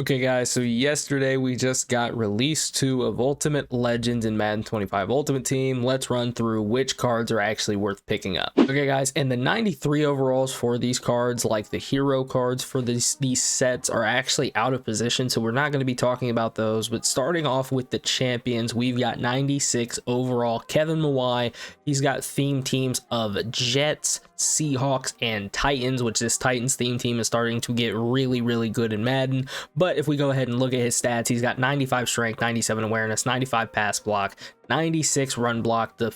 Okay guys, so yesterday we just got release 2 of Ultimate Legends in Madden 25 Ultimate Team. Let's run through which cards are actually worth picking up. Okay guys, and the 93 overalls for these cards, like the hero cards for these sets, are actually out of position, so we're not going to be talking about those. But starting off with the champions, we've got 96 overall Kevin Mawai. He's got theme teams of Jets, Seahawks, and Titans, which this Titans theme team is starting to get really good in Madden. But if we go ahead and look at his stats, he's got 95 strength, 97 awareness, 95 pass block, 96 run block. The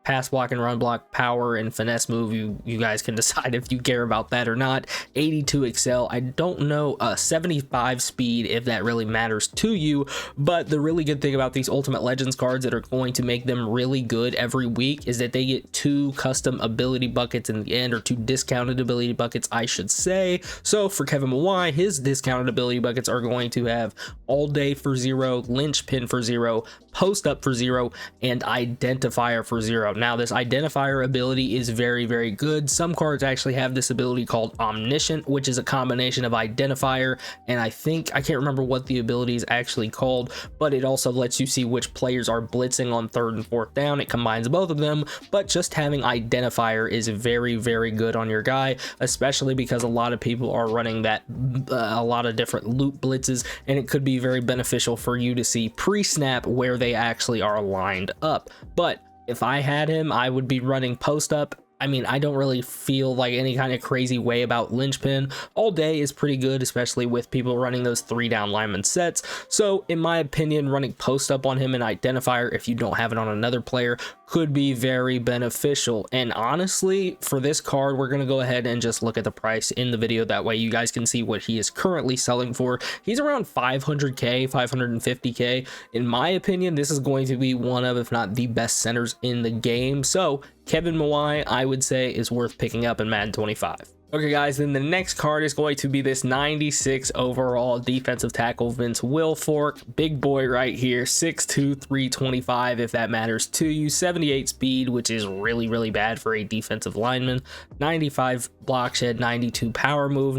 pass block and run block power and finesse move, you guys can decide if you care about that or not. 82 excel, I don't know, 75 speed, if that really matters to you. But the really good thing about these Ultimate Legends cards that are going to make them really good every week is that they get 2 custom ability buckets in the end, or 2 discounted ability buckets, I should say. So for Kevin Mawai, his discounted ability buckets are going to have All Day for 0, Linchpin for 0, Post Up for 0, and Identifier for 0. Now this identifier ability is very good. Some cards actually have this ability called Omniscient, which is a combination of identifier and I can't remember what the ability is actually called, but it also lets you see which players are blitzing on 3rd and 4th down. It combines both of them, but just having identifier is very good on your guy, especially because a lot of people are running that a lot of different loot blitzes, and it could be very beneficial for you to see pre-snap where they actually are lined up. But if I had him, I would be running post up. I mean, I don't really feel like any kind of crazy way about Linchpin. All Day is pretty good, especially with people running those 3-down lineman sets. So in my opinion, running post up on him and identifier, if you don't have it on another player, could be very beneficial. And honestly, for this card, we're going to go ahead and just look at the price in the video. That way you guys can see what he is currently selling for. He's around 500k, 550k. In my opinion, this is going to be one of, if not the best centers in the game. So Kevin Mawai, I would say, is worth picking up in Madden 25. Okay guys, then the next card is going to be this 96 overall defensive tackle Vince Wilfork. Big boy right here, 6'2", 325 if that matters to you. 78 speed, which is really bad for a defensive lineman. 95 block shed, 92 power move,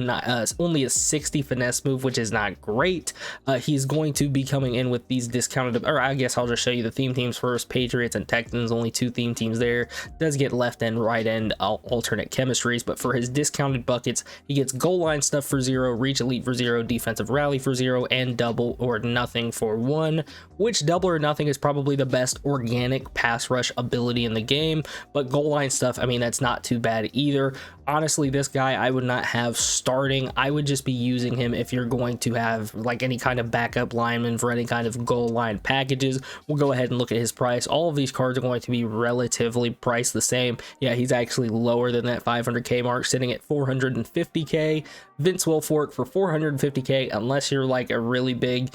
only a 60 finesse move, which is not great. He's going to be coming in with these discounted, or I guess I'll just show you the theme teams first. Patriots and Texans, only 2 theme teams there. Does get left end, right end alternate chemistries, but for his discounted buckets, he gets goal line stuff for 0, reach elite for 0, defensive rally for 0, and double or nothing for 1, which double or nothing is probably the best organic pass rush ability in the game. But goal line stuff, I mean, that's not too bad either. Honestly, this guy I would not have starting. I would just be using him if you're going to have like any kind of backup lineman for any kind of goal line packages. We'll go ahead and look at his price. All of these cards are going to be relatively priced the same. Yeah, he's actually lower than that 500k mark, sitting at 450k. Vince Wilfork for 450k, unless you're like a really big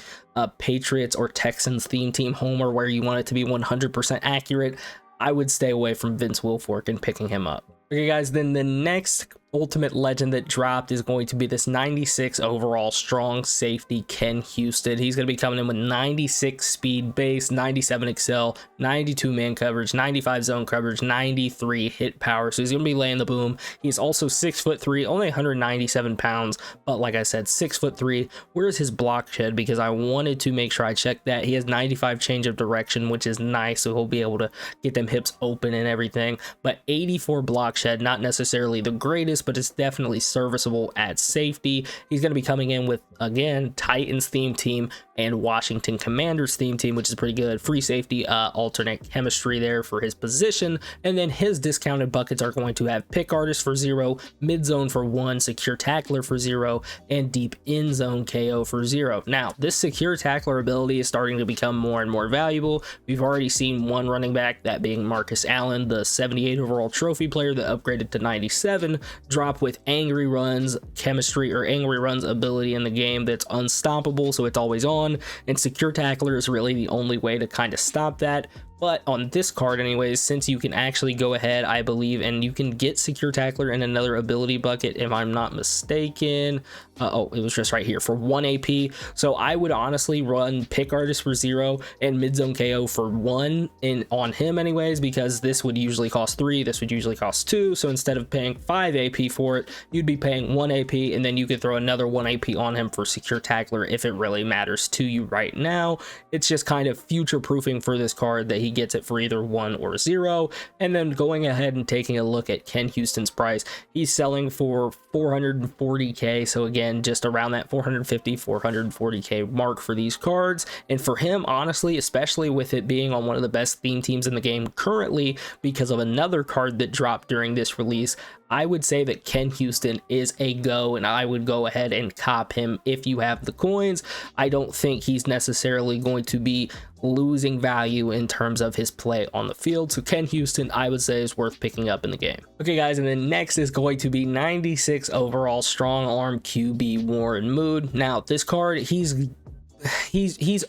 Patriots or Texans theme team homer where you want it to be 100% accurate, I would stay away from Vince Wilfork and picking him up. Okay guys, then the next Ultimate Legend that dropped is going to be this 96 overall strong safety Ken Houston. He's going to be coming in with 96 speed base, 97 excel, 92 man coverage, 95 zone coverage, 93 hit power. So he's going to be laying the boom. He's also 6'3", only 197 pounds, but like I said, 6'3". Where's his block shed? Because I wanted to make sure I checked that. He has 95 change of direction, which is nice, so he'll be able to get them hips open and everything. But 84 block shed, not necessarily the greatest, but it's definitely serviceable at safety. He's going to be coming in with, again, Titans theme team and Washington Commanders theme team, which is pretty good. Free safety, alternate chemistry there for his position. And then his discounted buckets are going to have pick artist for 0, mid zone for 1, secure tackler for 0, and deep in zone KO for 0. Now, this secure tackler ability is starting to become more and more valuable. We've already seen one running back, that being Marcus Allen, the 78 overall trophy player that upgraded to 97, drop with angry runs chemistry, or angry runs ability in the game that's unstoppable, so it's always on. And secure tackler is really the only way to kind of stop that. But on this card anyways, since you can actually go ahead, I believe, and you can get secure tackler in another ability bucket if I'm not mistaken. Oh, it was just right here for 1 AP. So I would honestly run pick artist for 0 and mid zone KO for 1 on him anyways, because this would usually cost 3, this would usually cost 2. So instead of paying 5 AP for it, you'd be paying 1 AP, and then you could throw another 1 AP on him for secure tackler if it really matters to you right now. It's just kind of future proofing for this card that he gets it for either 1 or 0. And then going ahead and taking a look at Ken Houston's price, he's selling for 440k. So again, just around that 440k mark for these cards. And for him, honestly, especially with it being on one of the best theme teams in the game currently because of another card that dropped during this release, I would say that Ken Houston is a go, and I would go ahead and cop him if you have the coins. I don't think he's necessarily going to be losing value in terms of his play on the field. So Ken Houston, I would say, is worth picking up in the game. Okay, guys, and then next is going to be 96 overall strong arm QB Warren Moon. Now, this card, he's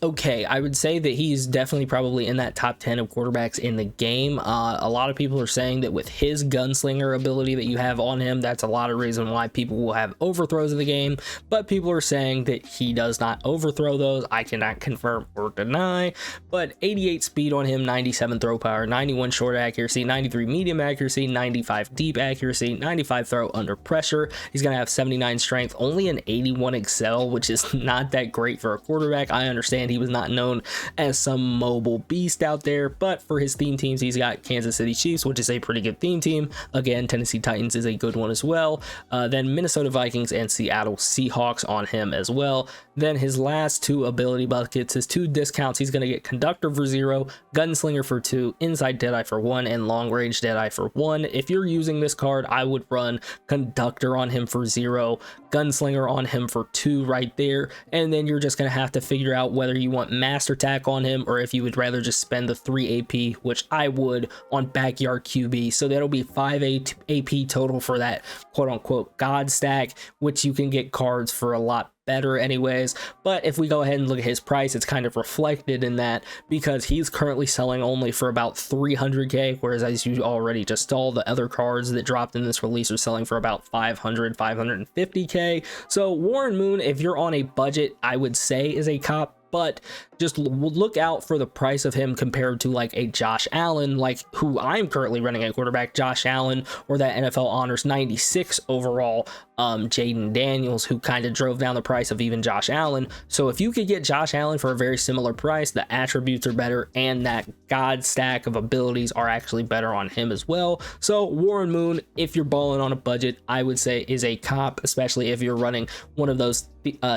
okay. I would say that he's definitely probably in that top 10 of quarterbacks in the game. A lot of people are saying that with his gunslinger ability that you have on him, that's a lot of reason why people will have overthrows in the game, but people are saying that he does not overthrow those. I cannot confirm or deny, but 88 speed on him, 97 throw power, 91 short accuracy, 93 medium accuracy, 95 deep accuracy, 95 throw under pressure. He's going to have 79 strength, only an 81 excel, which is not that great for a quarterback. I understand he was not known as some mobile beast out there, but for his theme teams, he's got Kansas City Chiefs, which is a pretty good theme team. Again, Tennessee Titans is a good one as well. Then Minnesota Vikings and Seattle Seahawks on him as well. Then his last 2 ability buckets, his 2 discounts, he's going to get Conductor for 0, Gunslinger for 2, Inside Deadeye for 1, and Long Range Deadeye for 1. If you're using this card, I would run Conductor on him for 0, Gunslinger on him for 2 right there, and then you're just going to have to figure out whether you want Master Tack on him or if you would rather just spend the 3 AP, which I would, on Backyard QB. So that'll be 5 AP total for that quote-unquote God stack, which you can get cards for a lot better anyways. But if we go ahead and look at his price, it's kind of reflected in that because he's currently selling only for about 300k, whereas as you already just saw, the other cards that dropped in this release are selling for about 550k. So Warren Moon, if you're on a budget, I would say is a cop, but just look out for the price of him compared to like a Josh Allen, like who I'm currently running at quarterback, Josh Allen, or that NFL honors 96 overall Jaden Daniels, who kind of drove down the price of even Josh Allen. So if you could get Josh Allen for a very similar price, the attributes are better and that God stack of abilities are actually better on him as well. So Warren Moon, if you're balling on a budget, I would say is a cop, especially if you're running one of those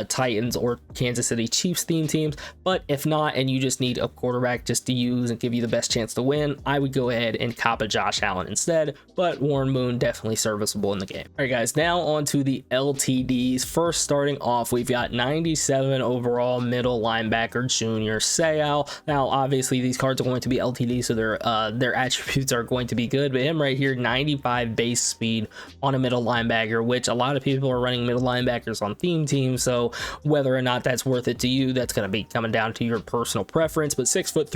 Titans or Kansas City Chiefs theme teams. But if not, and you just need a quarterback just to use and give you the best chance to win, I would go ahead and cop a Josh Allen instead. But Warren Moon, definitely serviceable in the game. All right, guys, now on to the LTDs. First, starting off, we've got 97 overall middle linebacker Junior Seau. Now, obviously, these cards are going to be LTD, so their attributes are going to be good. But him right here, 95 base speed on a middle linebacker, which a lot of people are running middle linebackers on theme teams. So whether or not that's worth it to you, that's going to be coming down to your personal preference. But 6'3",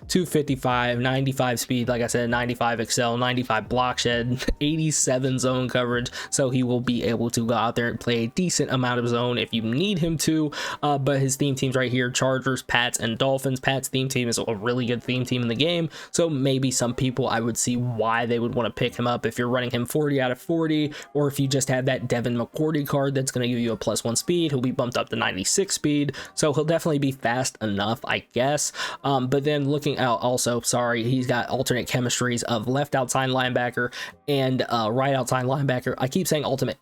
255, 95 speed, like I said, 95 excel, 95 block shed, 87 zone coverage. So he will be able to go out there and play a decent amount of zone if you need him to. But his theme teams right here, Chargers, Pats, and Dolphins. Pat's theme team is a really good theme team in the game. So maybe some people, I would see why they would want to pick him up if you're running him 40 out of 40, or if you just have that Devin McCourty card that's going to give you a +1 speed. He'll be bumped up to 96 speed, so he'll definitely be fast enough, I guess. But then looking out also, sorry, he's got alternate chemistries of left outside linebacker and right outside linebacker. I keep saying alternate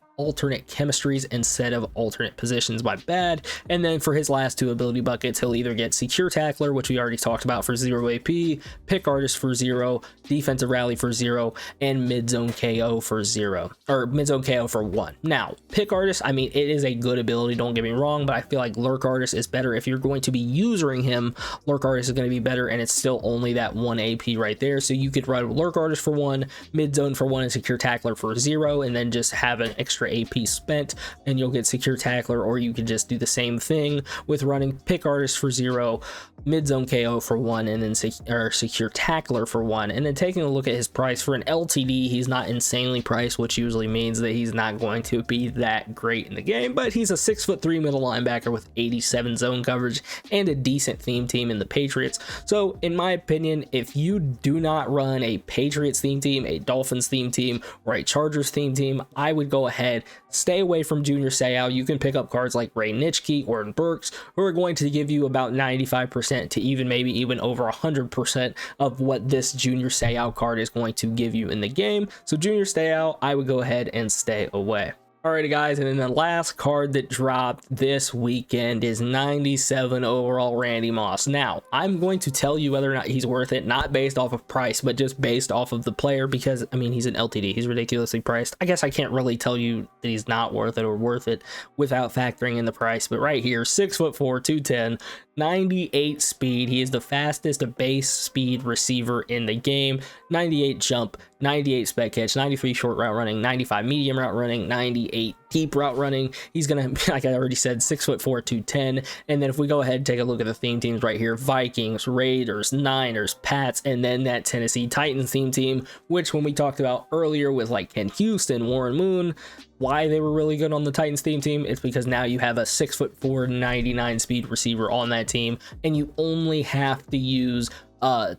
chemistries instead of alternate positions, my bad. And then for his last 2 ability buckets, he'll either get Secure Tackler, which we already talked about, for 0 AP, Pick Artist for 0, Defensive Rally for 0, and Mid Zone KO for 0, or Mid Zone KO for 1. Now, Pick Artist, I mean, it is a good ability, don't get me wrong, but I feel like Lurk Artist is better. If you're going to be using him, Lurk Artist is going to be better, and it's still only that 1 AP right there. So you could run Lurk Artist for 1, Mid Zone for 1, and Secure Tackler for 0, and then just have an extra extra AP spent and you'll get secure tackler, or you can just do the same thing with running pick artist for 0, mid zone KO for 1, and then secure tackler for 1. And then taking a look at his price for an LTD, he's not insanely priced, which usually means that he's not going to be that great in the game, but he's a 6'3" middle linebacker with 87 zone coverage and a decent theme team in the Patriots. So in my opinion, if you do not run a Patriots theme team, a Dolphins theme team, or a Chargers theme team, I would go ahead, stay away from Junior Seau. You can pick up cards like Ray Nitschke or Burks, who are going to give you about 95% to maybe even over 100% of what this Junior Seau card is going to give you in the game. So Junior Seau, I would go ahead and stay away. Alrighty guys, and then the last card that dropped this weekend is 97 overall Randy Moss. Now, I'm going to tell you whether or not he's worth it, not based off of price, but just based off of the player, because, I mean, he's an LTD. He's ridiculously priced. I guess I can't really tell you that he's not worth it or worth it without factoring in the price, but right here, 6'4", 210, 98 speed. He is the fastest base speed receiver in the game. 98 jump, 98 spec catch, 93 short route running, 95 medium route running, 98 deep route running. He's gonna, like I already said, 6'4", 210. And then if we go ahead and take a look at the theme teams right here, Vikings, Raiders, Niners, Pats, and then that Tennessee Titans theme team, which when we talked about earlier with like Ken Houston, Warren Moon, why they were really good on the Titans theme team, it's because now you have a 6'4", 99 speed receiver on that team, and you only have to use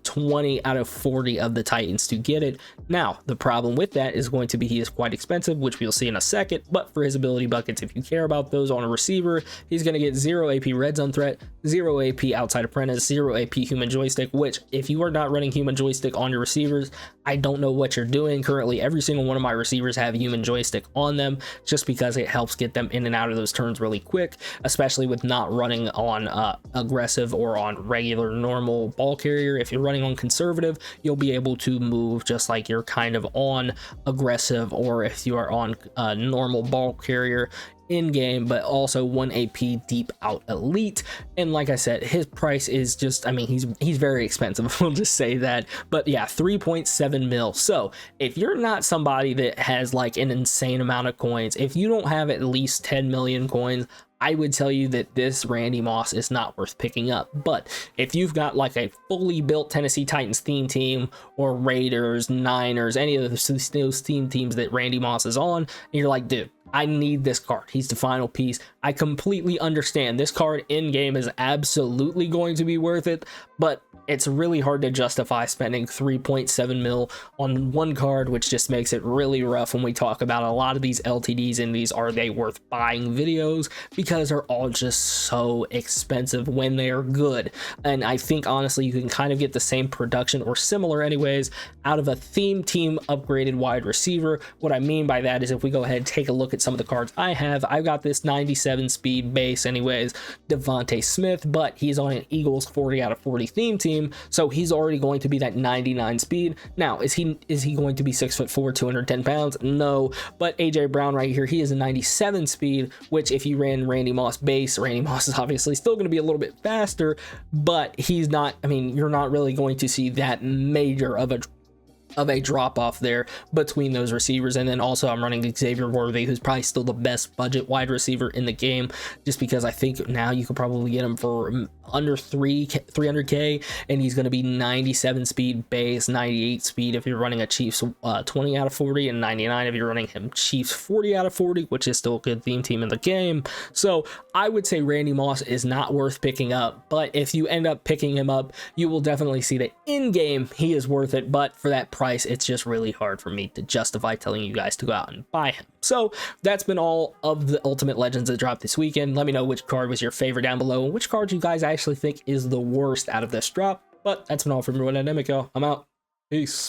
20 out of 40 of the Titans to get it. Now, the problem with that is going to be he is quite expensive, which we'll see in a second, but for his ability buckets, if you care about those on a receiver, he's going to get 0 AP red zone threat, 0 AP outside apprentice, 0 AP human joystick, which if you are not running human joystick on your receivers, I don't know what you're doing. Currently, every single one of my receivers have human joystick on them just because it helps get them in and out of those turns really quick, especially with not running on aggressive or on regular normal ball carrier. If you're running on conservative, you'll be able to move just like you're kind of on aggressive, or if you are on normal ball carrier in game, but also 1 AP deep out elite. And like I said, his price is just, I mean, he's very expensive, we'll just say that. But yeah, 3.7 mil. So if you're not somebody that has like an insane amount of coins, if you don't have at least 10 million coins, I would tell you that this Randy Moss is not worth picking up. But if you've got like a fully built Tennessee Titans theme team, or Raiders, Niners, any of those theme teams that Randy Moss is on, and you're like, dude, I need this card, he's the final piece, I completely understand this card in game is absolutely going to be worth it, but it's really hard to justify spending 3.7 mil on one card, which just makes it really rough when we talk about a lot of these LTDs and these are they worth buying videos, because they're all just so expensive when they are good. And I think honestly you can kind of get the same production or similar anyways out of a theme team upgraded wide receiver. What I mean by that is if we go ahead and take a look at some of the cards I've got this 97 speed base anyways, Devontae Smith, but he's on an Eagles 40 out of 40 theme team, so he's already going to be that 99 speed. Now, is he going to be 6'4", 210 pounds? No, but AJ Brown right here, he is a 97 speed, which if you ran Randy Moss base, Randy Moss is obviously still going to be a little bit faster, but he's not, I mean, you're not really going to see that major of a drop off there between those receivers. And then also I'm running Xavier Worthy, who's probably still the best budget wide receiver in the game, just because I think now you could probably get him for under 300k, and he's going to be 97 speed base, 98 speed if you're running a Chiefs 20 out of 40, and 99 if you're running him Chiefs 40 out of 40, which is still a good theme team in the game. So I would say Randy Moss is not worth picking up, but if you end up picking him up, you will definitely see that in game he is worth it, but for that price it's just really hard for me to justify telling you guys to go out and buy him. So that's been all of the Ultimate Legends that dropped this weekend. Let me know which card was your favorite down below and which card you guys actually think is the worst out of this drop. But that's been all from everyone at Nemico. I'm out. Peace.